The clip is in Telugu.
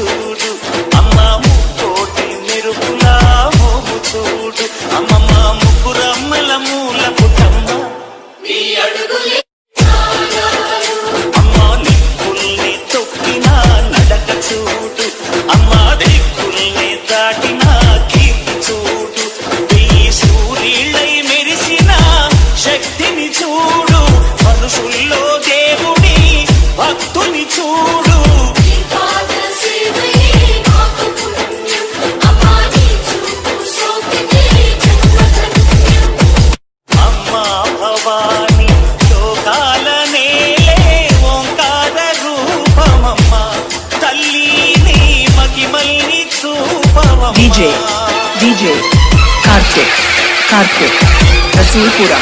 చూడు అమ్మ ముక్కోటి మెరుపులా మోము చూడు అమ్మమ్మ ముగ్గురమ్మల మూల పుట్టమ్మ అమ్మ నిప్పుల్ని తొక్కిన నడక చూడు అమ్మ దిక్కుల్ని దాటిన కీర్తి చూడు వెయ్యి సూర్యులై మెరిసిన శక్తిని చూడు మనుషుల్లో దేవుడి భక్తుని చూడు అమ్మా భవాని లోకాల నేలే ఓంకార రూపమమ్మ తల్లిని మహిమల్ని చూపవమ్మ DJ Kartik Rasulpura